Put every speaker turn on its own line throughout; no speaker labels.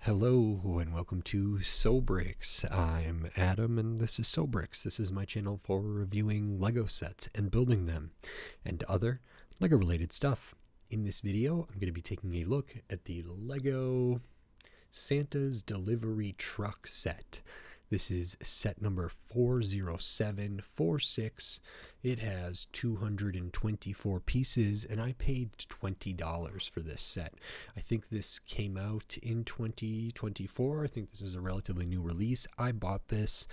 Hello and welcome to Sobrix. I'm Adam and this is Sobrix. This is my channel for reviewing Lego sets and building them and other Lego related stuff. In this video, I'm going to be taking a look at the Lego Santa's Delivery Truck set. This is set number 40746. It has 224 pieces, and I paid $20 for this set. I think this came out in 2024. I think this is a relatively new release. I bought this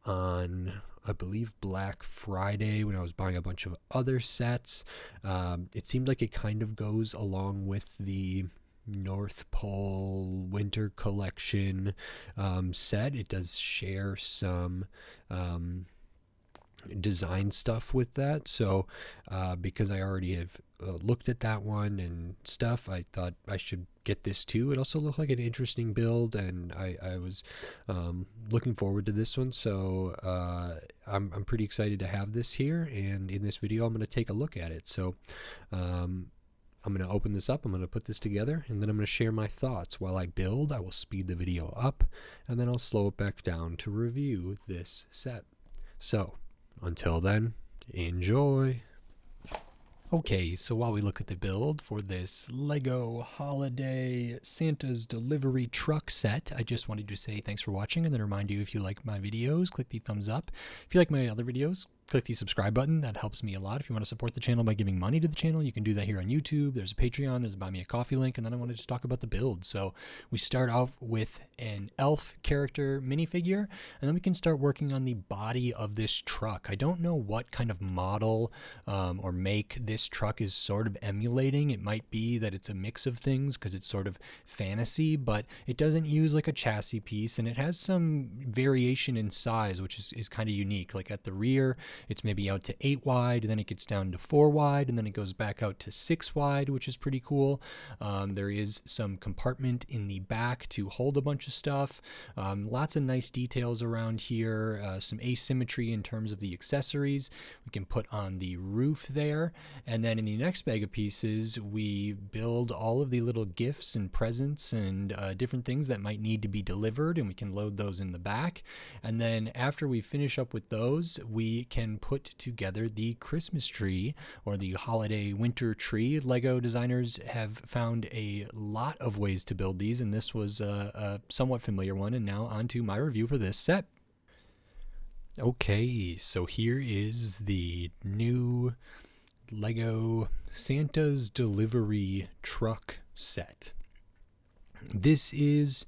on, I believe, Black Friday when I was buying a bunch of other sets. It seemed like it kind of goes along with the North Pole Winter Collection set. It does share some design stuff with that, so because I already have looked at that one and stuff, I thought I should get this too. It also looked like an interesting build, and I was looking forward to this one, so I'm pretty excited to have this here, and in this video I'm going to take a look at it. So I'm going to open this up, I'm going to put this together, and then I'm going to share my thoughts. While I build, I will speed the video up, and then I'll slow it back down to review this set. So, until then, enjoy! Okay, so while we look at the build for this Lego Holiday Santa's Delivery Truck set, I just wanted to say thanks for watching, and then remind you, if you like my videos, click the thumbs up. If you like my other videos, click the subscribe button. That helps me a lot. If you want to support the channel by giving money to the channel, you can do that here on YouTube. There's a Patreon, there's a Buy Me a Coffee link, and then I want to just talk about the build. So we start off with an elf character minifigure, and then we can start working on the body of this truck. I don't know what kind of model or make this truck is sort of emulating. It might be that it's a mix of things because it's sort of fantasy, but it doesn't use like a chassis piece, and it has some variation in size, which is kind of unique. Like at the rear, it's maybe out to 8 wide, and then it gets down to 4 wide, and then it goes back out to 6 wide, which is pretty cool. There is some compartment in the back to hold a bunch of stuff. Lots of nice details around here. Some asymmetry in terms of the accessories we can put on the roof there. And then in the next bag of pieces, we build all of the little gifts and presents and different things that might need to be delivered, and we can load those in the back. And then after we finish up with those, we can put together the Christmas tree or the holiday winter tree. Lego designers have found a lot of ways to build these, and this was a somewhat familiar one. And now on to my review for this set. Okay, so here is the new Lego Santa's Delivery Truck set. This is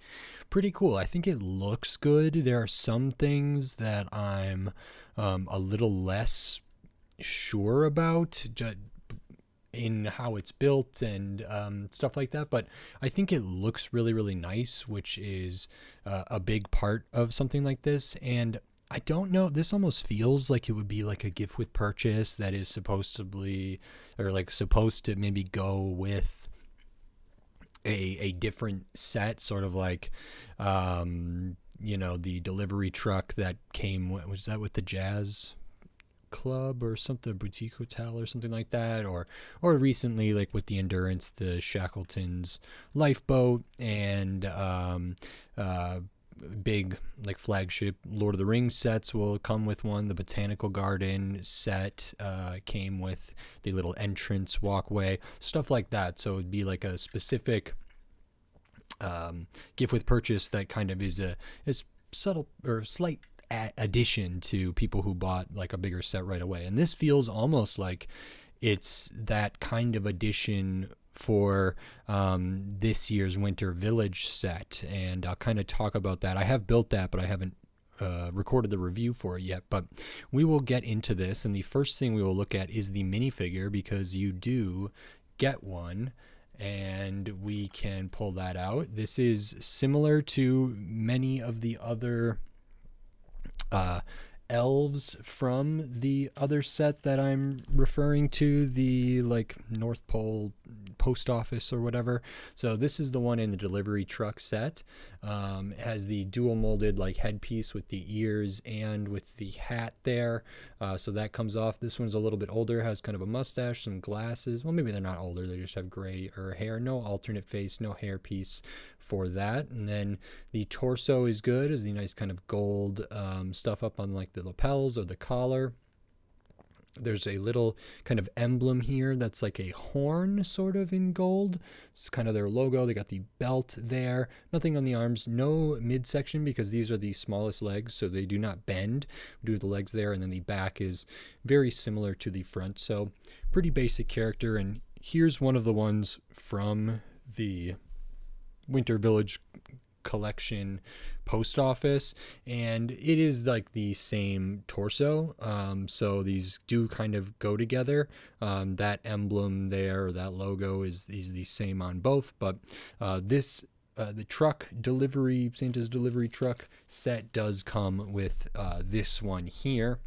pretty cool. I think it looks good. There are some things that I'm a little less sure about in how it's built and stuff like that, but I think it looks really, really nice, which is a big part of something like this. And I don't know, this almost feels like it would be like a gift with purchase that is supposed to maybe go with a different set, sort of like you know, the delivery truck that came, was that with the Jazz Club or something, Boutique Hotel or something like that, or recently like with the Endurance, the Shackleton's Lifeboat, and big like flagship Lord of the Rings sets will come with one. The Botanical Garden set came with the little entrance walkway, stuff like that. So it'd be like a specific gift with purchase that kind of is subtle or slight addition to people who bought like a bigger set right away. And this feels almost like it's that kind of addition for this year's Winter Village set, and I'll kind of talk about that. I have built that, but I haven't recorded the review for it yet, but we will get into this. And the first thing we will look at is the minifigure, because you do get one, and we can pull that out. This is similar to many of the other elves from the other set that I'm referring to, the like North Pole post office or whatever. So this is the one in the delivery truck set. It has the dual molded like headpiece with the ears and with the hat there. So that comes off. This one's a little bit older, has kind of a mustache, some glasses. Well, maybe they're not older, they just have gray or hair. No alternate face, no hair piece for that. And then the torso is good, is the nice kind of gold stuff up on like the lapels or the collar. There's a little kind of emblem here that's like a horn sort of in gold. It's kind of their logo. They got the belt there. Nothing on the arms. No midsection because these are the smallest legs, so they do not bend. We do have the legs there, and then the back is very similar to the front. So pretty basic character. And here's one of the ones from the Winter Village collection post office, and it is like the same torso, so these do kind of go together. That emblem there, or that logo is the same on both, but the truck delivery, Santa's delivery truck set does come with this one here.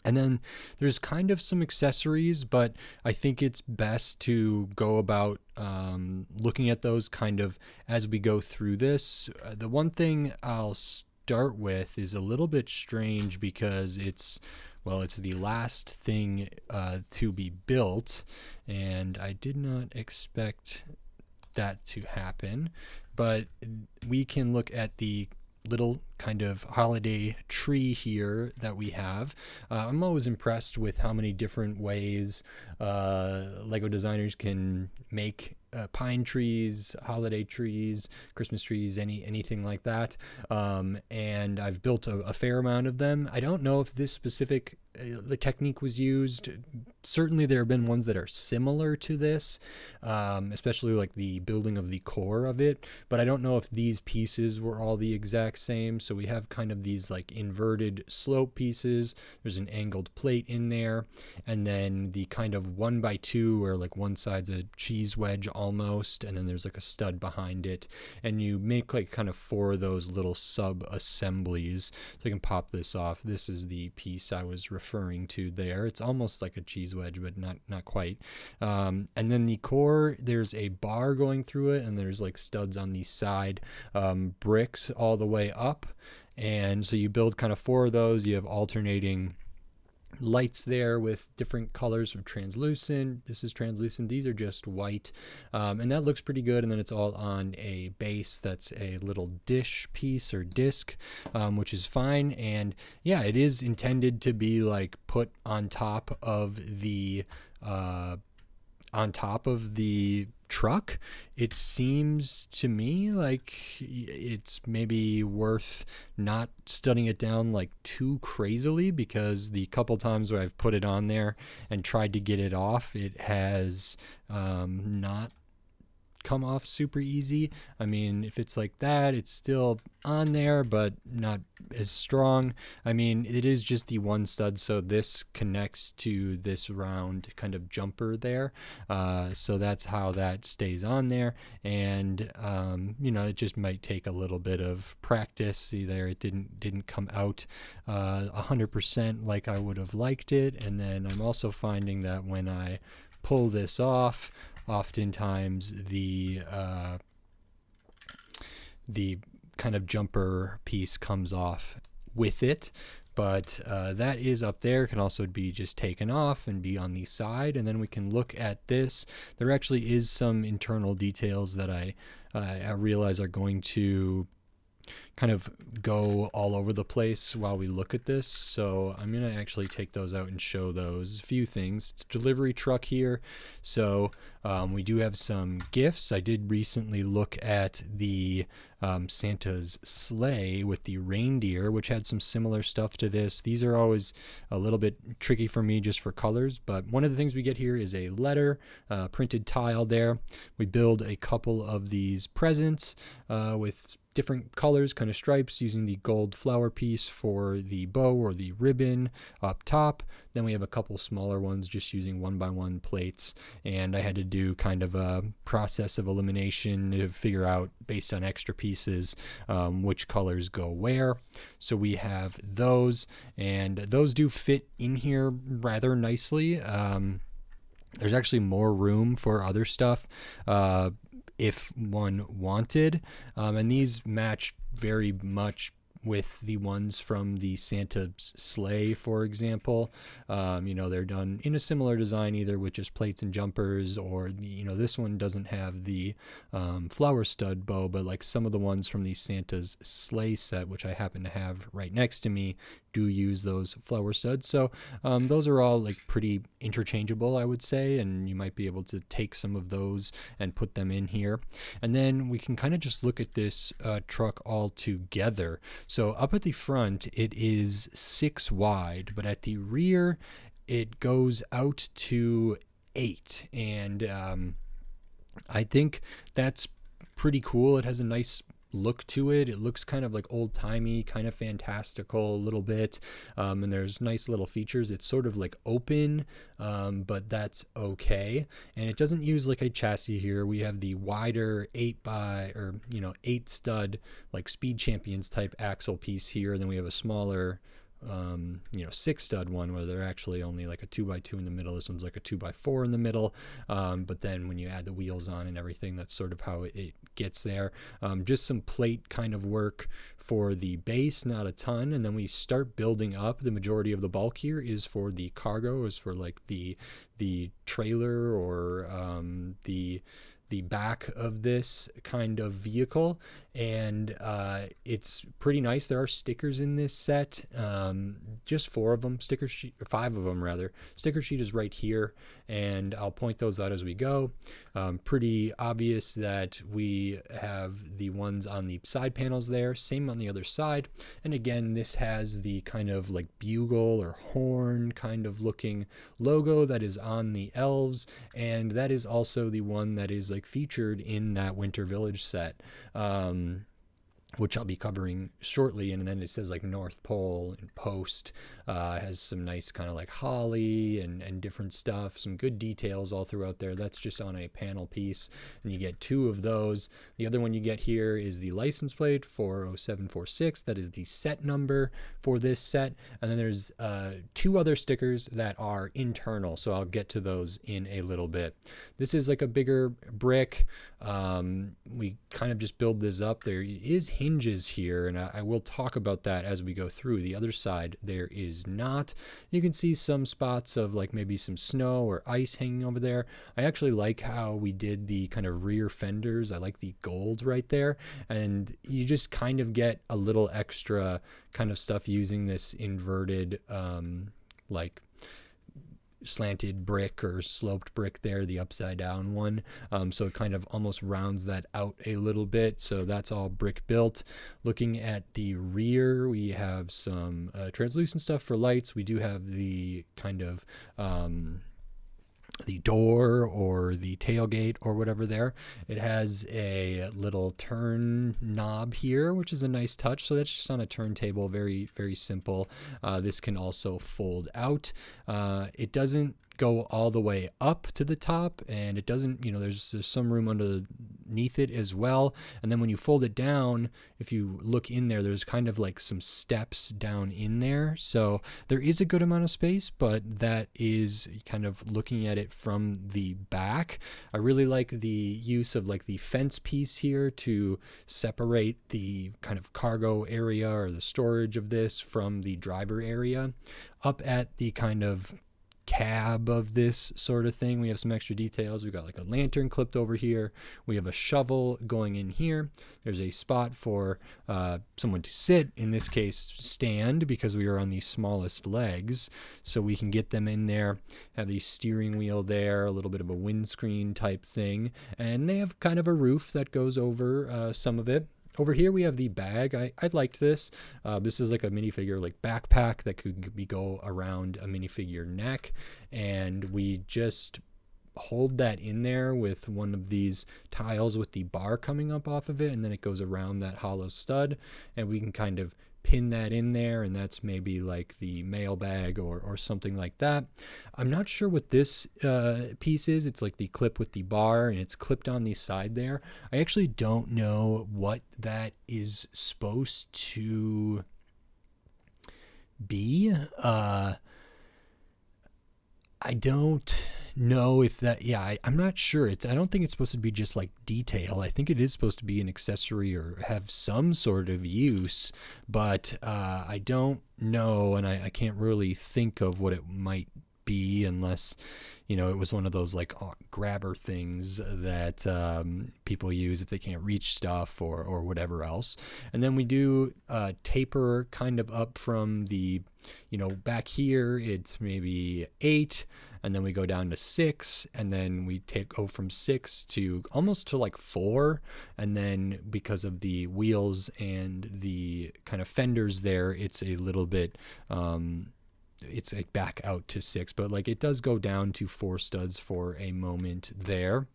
And then there's kind of some accessories, but I think it's best to go about looking at those kind of as we go through this. The one thing I'll start with is a little bit strange because it's the last thing to be built, and I did not expect that to happen. But we can look at the little kind of holiday tree here that we have. I'm always impressed with how many different ways Lego designers can make pine trees, holiday trees, Christmas trees, anything like that. And I've built a fair amount of them. I don't know if this specific the technique was used. Certainly there have been ones that are similar to this, especially like the building of the core of it, but I don't know if these pieces were all the exact same. So we have kind of these like inverted slope pieces. There's an angled plate in there, and then the kind of 1x2 where like one side's a cheese wedge almost, and then there's like a stud behind it, and you make like kind of 4 of those little sub assemblies. So I can pop this off. This is the piece I was referring to there. It's almost like a cheese wedge, but not quite. And then the core, there's a bar going through it, and there's like studs on the side, bricks all the way up. And so you build kind of 4 of those. You have alternating lights there with different colors of translucent. This is translucent. These are just white. And that looks pretty good. And then it's all on a base that's a little dish piece or disc, which is fine. And yeah, it is intended to be like put on top of the truck. It seems to me like it's maybe worth not studying it down like too crazily, because the couple times where I've put it on there and tried to get it off, it has not come off super easy. I mean, if it's like that, it's still on there, but not as strong. I mean, it is just the one stud, so this connects to this round kind of jumper there. So that's how that stays on there. And it just might take a little bit of practice. Either it didn't come out 100% like I would have liked it. And then I'm also finding that when I pull this off, oftentimes the kind of jumper piece comes off with it, but that is up there. It can also be just taken off and be on the side. And then we can look at this. There actually is some internal details that I realize are going to kind of go all over the place while we look at this. So I'm going to actually take those out and show those. A few things. It's a delivery truck here. So we do have some gifts. I did recently look at the Santa's sleigh with the reindeer, which had some similar stuff to this. These are always a little bit tricky for me just for colors, but one of the things we get here is a letter, printed tile there. We build a couple of these presents with different colors, kind of stripes, using the gold flower piece for the bow or the ribbon up top. Then we have a couple smaller ones just using 1x1 plates, and I had to do kind of a process of elimination to figure out, based on extra pieces, which colors go where. So we have those, and those do fit in here rather nicely. There's actually more room for other stuff if one wanted. And these match very much with the ones from the Santa's sleigh, for example. They're done in a similar design, either with just plates and jumpers, or this one doesn't have the flower stud bow, but like some of the ones from the Santa's sleigh set, which I happen to have right next to me, do use those flower studs. So those are all like pretty interchangeable, I would say, and you might be able to take some of those and put them in here. And then we can kind of just look at this truck all together. So up at the front, it is 6 wide, but at the rear, it goes out to 8. And I think that's pretty cool. It has a nice look to it. It looks kind of like old-timey, kind of fantastical a little bit, and there's nice little features. It's sort of like open, but that's okay. And it doesn't use like a chassis here. We have the wider 8 stud like Speed Champions type axle piece here, and then we have a smaller 6 stud one where they're actually only like a 2x2 in the middle. This one's like a 2x4 in the middle, but then when you add the wheels on and everything, that's sort of how it gets there. Just some plate kind of work for the base, not a ton, and then we start building up. The majority of the bulk here is for the cargo, is for like the trailer or the back of this kind of vehicle, and it's pretty nice. There are stickers in this set, just 4 of them, 5 of them rather. Sticker sheet is right here, and I'll point those out as we go. Pretty obvious that we have the ones on the side panels there, same on the other side. And again, this has the kind of like bugle or horn kind of looking logo that is on the elves, and that is also the one that is like featured in that Winter Village set, which I'll be covering shortly. And then it says like North Pole and Post, has some nice kind of like holly and different stuff, some good details all throughout there. That's just on a panel piece, and you get 2 of those. The other one you get here is the license plate 40746. That is the set number for this set. And then there's 2 other stickers that are internal, so I'll get to those in a little bit. This is like a bigger brick. We kind of just build this up. There is hinges here, and I will talk about that as we go through. The other side there is not. You can see some spots of like maybe some snow or ice hanging over there. I actually like how we did the kind of rear fenders. I like the gold right there, and you just kind of get a little extra kind of stuff using this inverted like slanted brick or sloped brick there, the upside down one. So it kind of almost rounds that out a little bit. So that's all brick built. Looking at the rear, we have some translucent stuff for lights. We do have the kind of the door or the tailgate or whatever there. It has a little turn knob here, which is a nice touch. So that's just on a turntable, very, very simple. This can also fold out. It doesn't go all the way up to the top, and it doesn't, there's some room underneath it as well. And then when you fold it down, if you look in there, there's kind of like some steps down in there. So there is a good amount of space, but that is kind of looking at it from the back. I really like the use of like the fence piece here to separate the kind of cargo area or the storage of this from the driver area. Up at the kind of cab of this sort of thing, we have some extra details. We've got like a lantern clipped over here. We have a shovel going in here. There's a spot for someone to sit, in this case stand, because we are on the smallest legs, so we can get them in there. Have the steering wheel there, a little bit of a windscreen type thing, and they have kind of a roof that goes over some of it. Over here we have the bag. I liked this. This is like a minifigure like backpack that could go around a minifigure neck, and we just hold that in there with one of these tiles with the bar coming up off of it, and then it goes around that hollow stud, and we can kind of pin that in there, and that's maybe like the mail bag or something like that. I'm not sure what this piece is. It's like the clip with the bar, and it's clipped on the side there. I actually don't know what that is supposed to be. I don't know if that, yeah, I'm not sure. I don't think it's supposed to be just like detail. I think it is supposed to be an accessory or have some sort of use, but I don't know, and I can't really think of what it might be unless, it was one of those like grabber things that people use if they can't reach stuff or whatever else. And then we do taper kind of up from the, back here, it's maybe 8, and then we go down to 6, and then we go from 6 to almost to like 4, and then because of the wheels and the kind of fenders there, it's a little bit it's like back out to 6, but like it does go down to 4 studs for a moment there.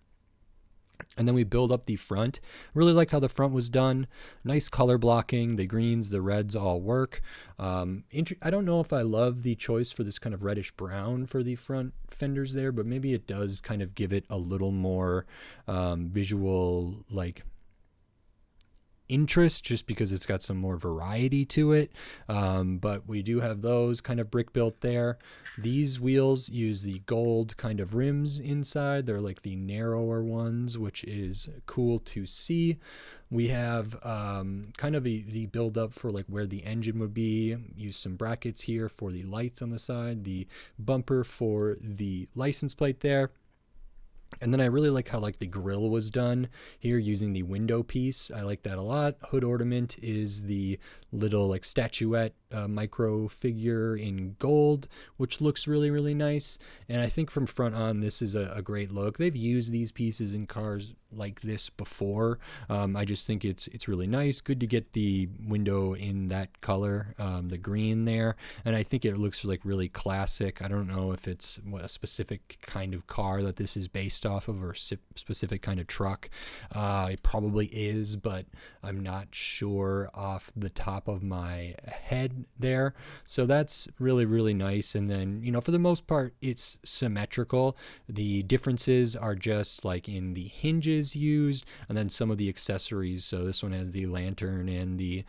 And then we build up the front. Really like how the front was done. Nice color blocking. The greens, the reds all work. I don't know if I love the choice for this kind of reddish brown for the front fenders there, but maybe it does kind of give it a little more visual like interest, just because it's got some more variety to it. But we do have those kind of brick built there. These wheels use the gold kind of rims inside. They're like the narrower ones, which is cool to see. We have kind of the build up for like where the engine would be. Use some brackets here for the lights on the side, the bumper for the license plate there. And then I really like how like the grill was done here using the window piece. I like that a lot. Hood ornament is the little like statuette micro figure in gold, which looks really, really nice. And I think from front on, this is a great look. They've used these pieces in cars like this before. I just think it's really nice. Good to get the window in that color, the green there. And I think it looks like really classic. I don't know if it's a specific kind of car that this is based off of or specific kind of truck. It probably is, but I'm not sure off the top of my head there. So that's really, really nice. And then, for the most part, it's symmetrical. The differences are just like in the hinges used and then some of the accessories. So this one has the lantern and the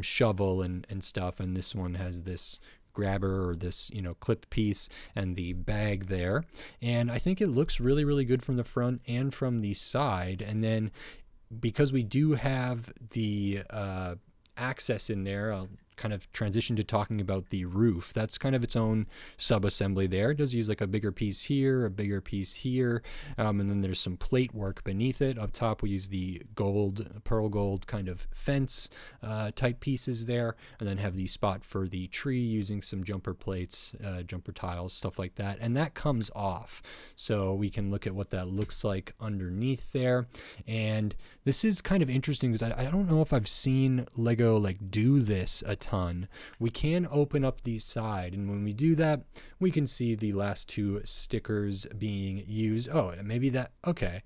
shovel and stuff, and this one has this grabber or this clip piece and the bag there. And I think it looks really, really good from the front and from the side. And then because we do have the access in there, I'll kind of transition to talking about the roof. That's kind of its own sub-assembly there. It does use like a bigger piece here, a bigger piece here, and then there's some plate work beneath it. Up top we use the pearl gold kind of fence type pieces there, and then have the spot for the tree using some jumper plates, jumper tiles, stuff like that. And that comes off, so we can look at what that looks like underneath there. And this is kind of interesting because I don't know if I've seen Lego like do this a ton. We can open up the side, and when we do that, we can see the last 2 stickers being used. Oh, maybe that, okay.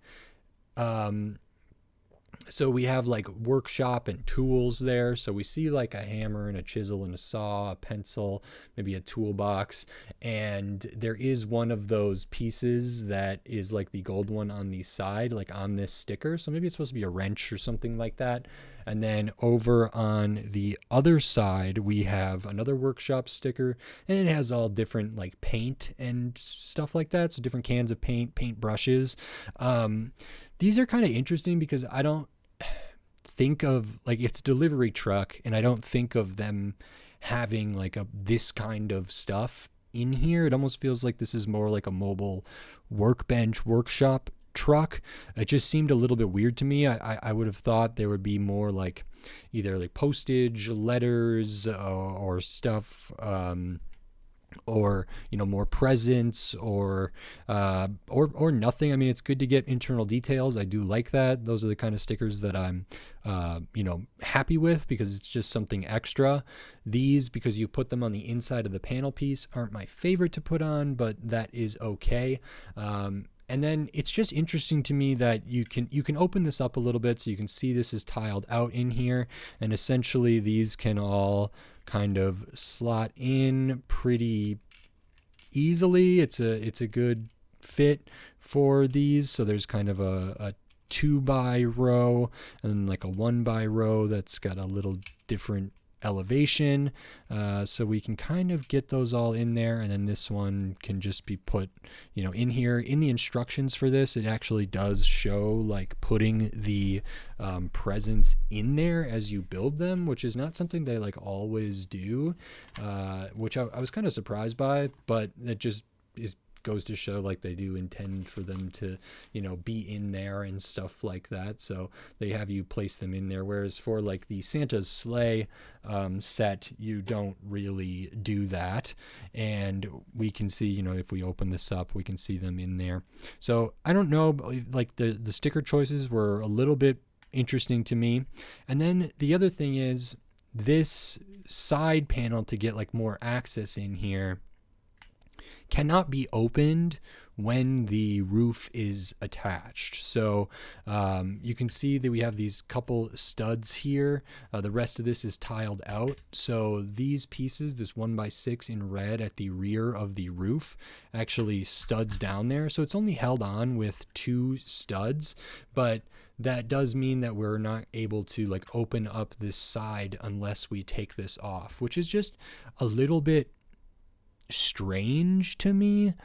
So we have like workshop and tools there. So we see like a hammer and a chisel and a saw, a pencil, maybe a toolbox. And there is one of those pieces that is like the gold one on the side, like on this sticker. So maybe it's supposed to be a wrench or something like that. And then over on the other side, we have another workshop sticker, and it has all different like paint and stuff like that. So different cans of paint brushes. These are kind of interesting because I don't think of like, it's a delivery truck, and I don't think of them having like this kind of stuff in here. It almost feels like this is more like a mobile workbench workshop truck. It just seemed a little bit weird to me. I would have thought there would be more like either like postage, letters, or stuff, or more presents, or nothing. I mean, it's good to get internal details. I do like that. Those are the kind of stickers that I'm happy with, because it's just something extra. These, because you put them on the inside of the panel piece, aren't my favorite to put on, but that is okay. And then it's just interesting to me that you can open this up a little bit so you can see this is tiled out in here, and essentially these can all kind of slot in pretty easily. It's a good fit for these. So there's kind of a 2 by row and like a 1 by row that's got a little different elevation, so we can kind of get those all in there. And then this one can just be put, in here. In the instructions for this, it actually does show like putting the presents in there as you build them, which is not something they like always do, which I was kind of surprised by, but it just goes to show like they do intend for them to be in there and stuff like that, so they have you place them in there, whereas for like the Santa's sleigh set, you don't really do that. And we can see, if we open this up, we can see them in there. So I don't know, like the sticker choices were a little bit interesting to me. And then the other thing is this side panel to get like more access in here cannot be opened when the roof is attached. So you can see that we have these couple studs here. The rest of this is tiled out. So these pieces, this 1x6 in red at the rear of the roof, actually studs down there. So it's only held on with 2 studs, but that does mean that we're not able to like open up this side unless we take this off, which is just a little bit strange to me.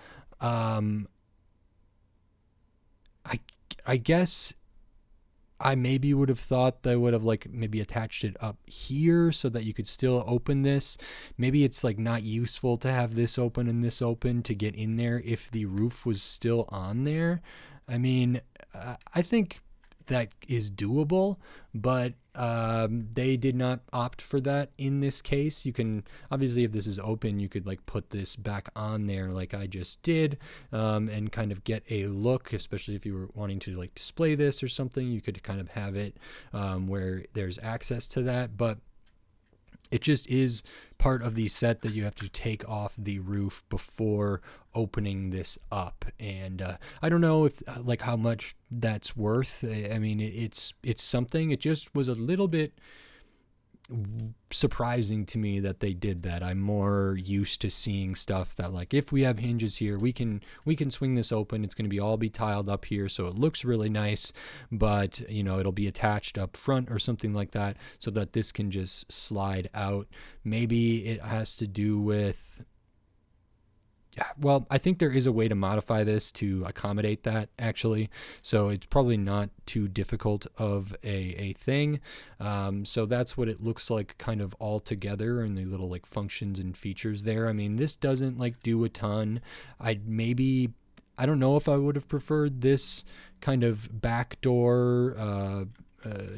I guess I maybe would have thought they would have like maybe attached it up here so that you could still open this. Maybe it's like not useful to have this open and this open to get in there if the roof was still on there. I mean, I think that is doable, but they did not opt for that in this case. You can obviously, if this is open, you could like put this back on there like I just did, and kind of get a look, especially if you were wanting to like display this or something. You could kind of have it where there's access to that, but it just is part of the set that you have to take off the roof before opening this up. And I don't know if like how much that's worth. I mean, it's something. It just was a little bit surprising to me that they did that. I'm more used to seeing stuff that like if we have hinges here, we can swing this open. It's going to be tiled up here, so it looks really nice, but it'll be attached up front or something like that so that this can just slide out. Maybe it has to do with, well, I think there is a way to modify this to accommodate that, actually. So it's probably not too difficult of a thing. So that's what it looks like kind of all together, and the little like functions and features there. I mean, this doesn't like do a ton. I don't know if I would have preferred this kind of backdoor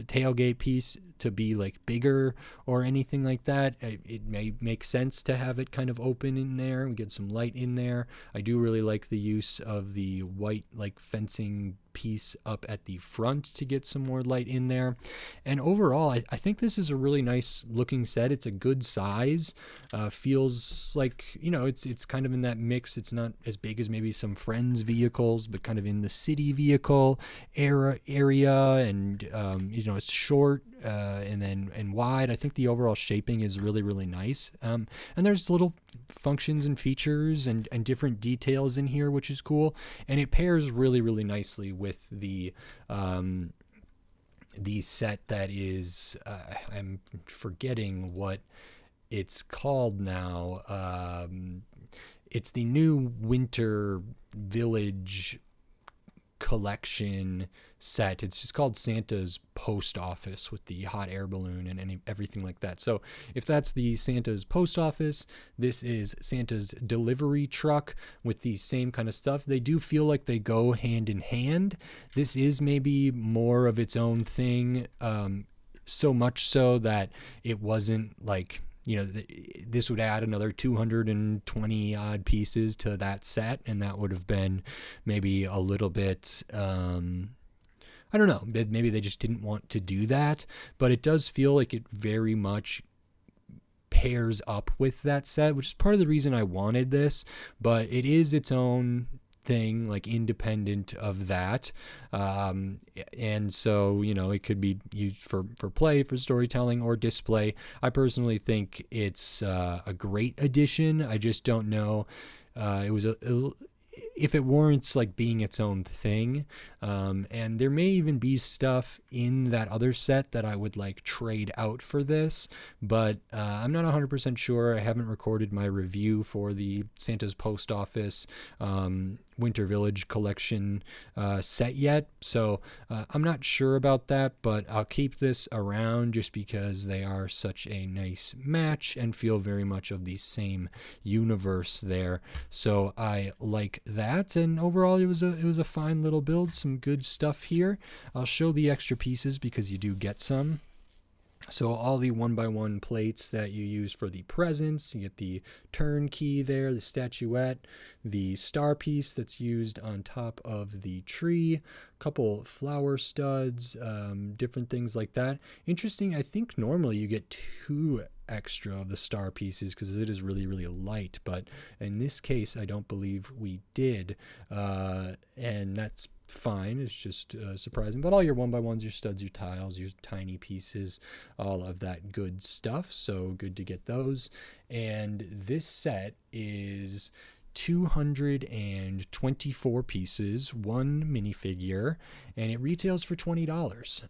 tailgate piece to be like bigger or anything like that. It may make sense to have it kind of open in there. We get some light in there. I do really like the use of the white like fencing piece up at the front to get some more light in there. And overall, I think this is a really nice looking set. It's a good size. Feels like, it's kind of in that mix. It's not as big as maybe some Friends vehicles, but kind of in the city vehicle area. And, it's short and wide. I think the overall shaping is really, really nice. And there's little functions and features and different details in here, which is cool. And it pairs really, really nicely with the set that is, I'm forgetting what it's called now. It's the new Winter Village collection set. It's just called Santa's Post Office with the hot air balloon and everything like that. So if that's the Santa's Post Office, this is Santa's delivery truck with the same kind of stuff. They do feel like they go hand in hand. This is maybe more of its own thing, so much so that it wasn't like, this would add another 220 odd pieces to that set, and that would have been maybe a little bit, I don't know, maybe they just didn't want to do that, but it does feel like it very much pairs up with that set, which is part of the reason I wanted this, but it is its own thing, like independent of that. And so, it could be used for play, for storytelling, or display. I personally think it's a great addition. I just don't know. if it warrants like being its own thing. And there may even be stuff in that other set that I would like trade out for this, but I'm not 100% sure. I haven't recorded my review for the Santa's Post Office Winter Village collection set yet, so I'm not sure about that, but I'll keep this around just because they are such a nice match and feel very much of the same universe there. So I like that, and overall it was a fine little build, some good stuff here. I'll show the extra pieces because you do get some. So all the 1x1 plates that you use for the presents, you get the turnkey there, the statuette, the star piece that's used on top of the tree, a couple flower studs, different things like that. Interesting, I think normally you get 2 extra of the star pieces because it is really, really light, but in this case I don't believe we did, and that's fine. It's just surprising, but all your 1x1s, your studs, your tiles, your tiny pieces, all of that good stuff, so good to get those. And this set is 224 pieces, 1 minifigure, and it retails for $20.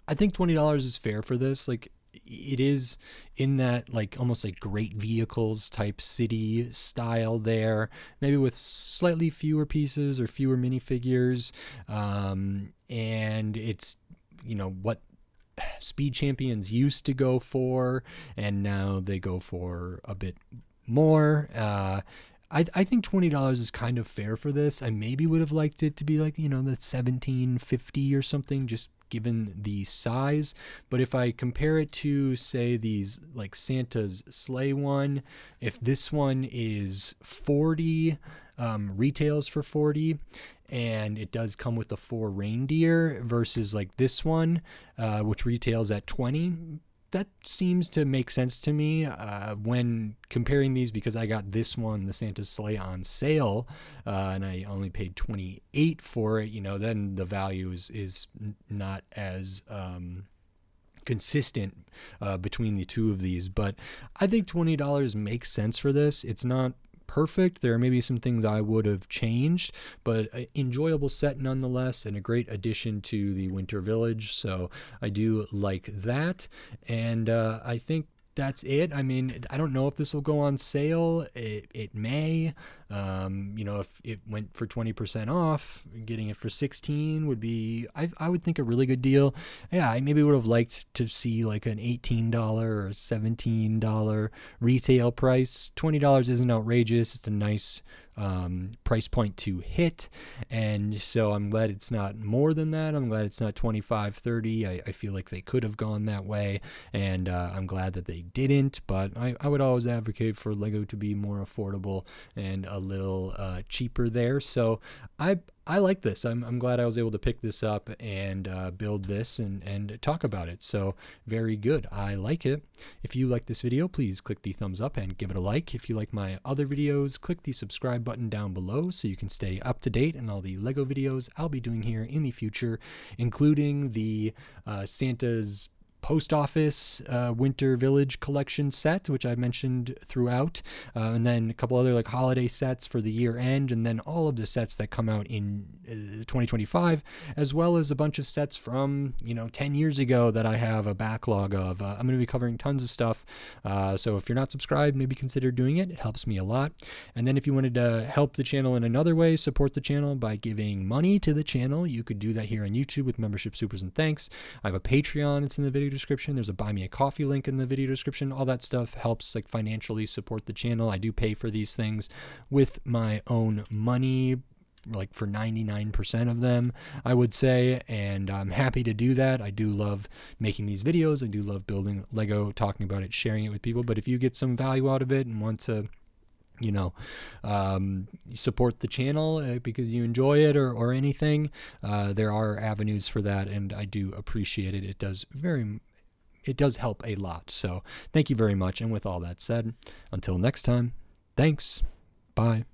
I think $20 is fair for this. Like, it is in that like almost like Great Vehicles type city style there, maybe with slightly fewer pieces or fewer minifigures, and it's, you know, what Speed Champions used to go for, and now they go for a bit more. I think $20 is kind of fair for this. I maybe would have liked it to be like, you know, the $17.50 or something, just given the size. But if I compare it to, say, these like Santa's sleigh one, if this one is 40, retails for 40, and it does come with the 4 reindeer, versus like this one, which retails at 20. That seems to make sense to me when comparing these, because I got this one, the Santa's sleigh, on sale, and I only paid $28 for it. You know, then the value is not as consistent between the two of these. But I think $20 makes sense for this. It's not perfect. There are maybe some things I would have changed, but an enjoyable set nonetheless, and a great addition to the Winter Village. So I do like that, and I think that's it. I mean, I don't know if this will go on sale. It may. You know, if it went for 20% off, getting it for 16 would be, I would think, a really good deal. Yeah, I maybe would have liked to see like an $18 or $17 retail price. $20 isn't outrageous. It's a nice price point to hit, and so I'm glad it's not more than that. I'm glad it's not 25, 30. I feel like they could have gone that way, and I'm glad that they didn't, but I would always advocate for Lego to be more affordable and a little cheaper there. So I like this. I'm glad I was able to pick this up and build this and talk about it. So very good. I like it. If you like this video, please click the thumbs up and give it a like. If you like my other videos, click the subscribe button down below so you can stay up to date on all the Lego videos I'll be doing here in the future, including the Santa's Post Office Winter Village collection set, which I mentioned throughout, and then a couple other like holiday sets for the year end, and then all of the sets that come out in 2025, as well as a bunch of sets from 10 years ago that I have a backlog of. I'm going to be covering tons of stuff, so if you're not subscribed, maybe consider doing it. It helps me a lot. And then if you wanted to help the channel in another way, support the channel by giving money to the channel, you could do that here on YouTube with membership supers and thanks. I have a Patreon. It's in the video description. There's a buy me a coffee link in the video description. All that stuff helps like financially support the channel. I do pay for these things with my own money, like for 99% of them, I would say, and I'm happy to do that. I do love making these videos. I do love building Lego, talking about it, sharing it with people. But if you get some value out of it and want to support the channel because you enjoy it or anything, there are avenues for that, and I do appreciate it. It does help a lot. So thank you very much. And with all that said, until next time, thanks. Bye.